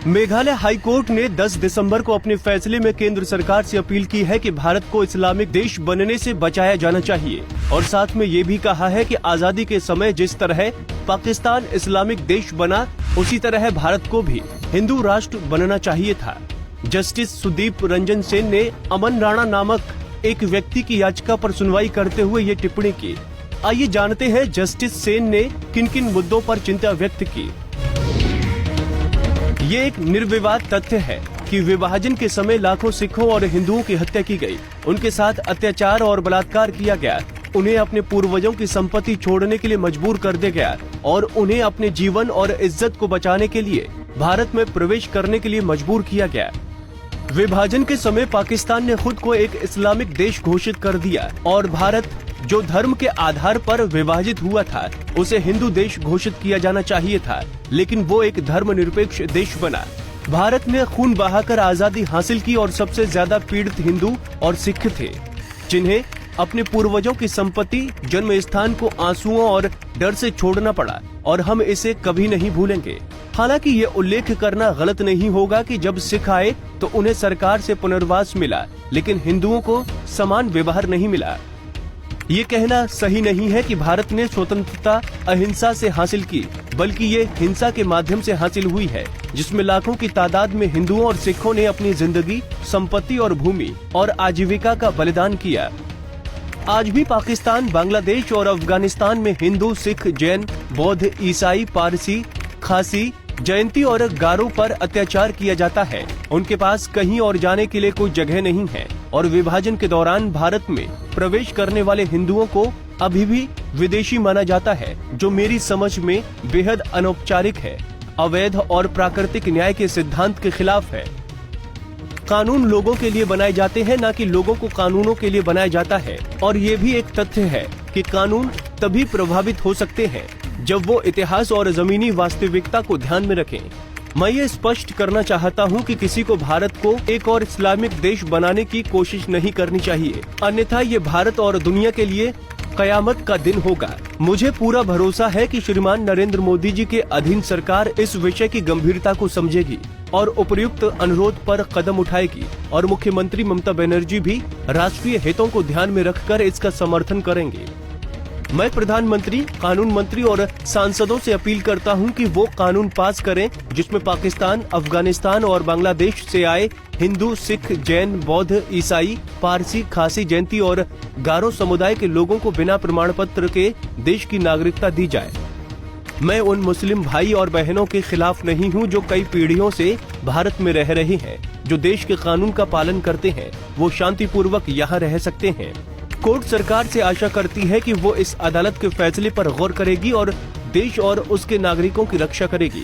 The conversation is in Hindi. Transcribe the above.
मेघालय हाई कोर्ट ने 10 दिसंबर को अपने फैसले में केंद्र सरकार से अपील की है कि भारत को इस्लामिक देश बनने से बचाया जाना चाहिए और साथ में ये भी कहा है कि आजादी के समय जिस तरह पाकिस्तान इस्लामिक देश बना, उसी तरह भारत को भी हिंदू राष्ट्र बनना चाहिए था। जस्टिस सुदीप रंजन सेन ने अमन राणा नामक एक व्यक्ति की याचिका पर सुनवाई करते हुए ये टिप्पणी की। आइए जानते हैं जस्टिस सेन ने किन किन मुद्दों पर चिंता व्यक्त की। ये एक निर्विवाद तथ्य है कि विभाजन के समय लाखों सिखों और हिंदुओं की हत्या की गई, उनके साथ अत्याचार और बलात्कार किया गया, उन्हें अपने पूर्वजों की संपत्ति छोड़ने के लिए मजबूर कर दिया गया और उन्हें अपने जीवन और इज्जत को बचाने के लिए भारत में प्रवेश करने के लिए मजबूर किया गया। विभाजन के समय पाकिस्तान ने खुद को एक इस्लामिक देश घोषित कर दिया और भारत, जो धर्म के आधार पर विभाजित हुआ था, उसे हिंदू देश घोषित किया जाना चाहिए था, लेकिन वो एक धर्मनिरपेक्ष देश बना। भारत ने खून बहाकर आजादी हासिल की और सबसे ज्यादा पीड़ित हिंदू और सिख थे, जिन्हें अपने पूर्वजों की संपत्ति, जन्म स्थान को आंसुओं और डर से छोड़ना पड़ा और हम इसे कभी नहीं भूलेंगे। हालांकि ये उल्लेख करना गलत नहीं होगा कि जब सिख आए तो उन्हें सरकार से पुनर्वास मिला, लेकिन हिंदुओं को समान व्यवहार नहीं मिला। ये कहना सही नहीं है कि भारत ने स्वतंत्रता अहिंसा से हासिल की, बल्कि ये हिंसा के माध्यम से हासिल हुई है, जिसमें लाखों की तादाद में हिंदुओं और सिखों ने अपनी जिंदगी, संपत्ति और भूमि और आजीविका का बलिदान किया। आज भी पाकिस्तान, बांग्लादेश और अफगानिस्तान में हिंदू, सिख, जैन, बौद्ध, ईसाई, पारसी, खासी, जयंती और गारो पर अत्याचार किया जाता है। उनके पास कहीं और जाने के लिए कोई जगह नहीं है और विभाजन के दौरान भारत में प्रवेश करने वाले हिंदुओं को अभी भी विदेशी माना जाता है, जो मेरी समझ में बेहद अनौपचारिक है, अवैध और प्राकृतिक न्याय के सिद्धांत के खिलाफ है। कानून लोगों के लिए बनाए जाते हैं, न कि लोगों को कानूनों के लिए बनाया जाता है। और ये भी एक तथ्य है कि कानून तभी प्रभावित हो सकते हैं जब वो इतिहास और जमीनी वास्तविकता को ध्यान में रखें। मैं ये स्पष्ट करना चाहता हूँ कि किसी को भारत को एक और इस्लामिक देश बनाने की कोशिश नहीं करनी चाहिए, अन्यथा ये भारत और दुनिया के लिए कयामत का दिन होगा। मुझे पूरा भरोसा है कि श्रीमान नरेंद्र मोदी जी के अधीन सरकार इस विषय की गंभीरता को समझेगी और उपयुक्त अनुरोध पर कदम उठाएगी और मुख्यमंत्री ममता बनर्जी भी राष्ट्रीय हितों को ध्यान में रखकर इसका समर्थन करेंगे। मैं प्रधानमंत्री, कानून मंत्री और सांसदों से अपील करता हूं कि वो कानून पास करें जिसमें पाकिस्तान, अफगानिस्तान और बांग्लादेश से आए हिंदू, सिख, जैन, बौद्ध, ईसाई, पारसी, खासी, जयंती और गारो समुदाय के लोगों को बिना प्रमाण पत्र के देश की नागरिकता दी जाए। मैं उन मुस्लिम भाई और बहनों के खिलाफ नहीं हूं जो कई पीढ़ियों से भारत में रह रहे हैं, जो देश के कानून का पालन करते हैं, वो शांतिपूर्वक यहाँ रह सकते हैं। कोर्ट सरकार से आशा करती है कि वो इस अदालत के फैसले पर गौर करेगी और देश और उसके नागरिकों की रक्षा करेगी।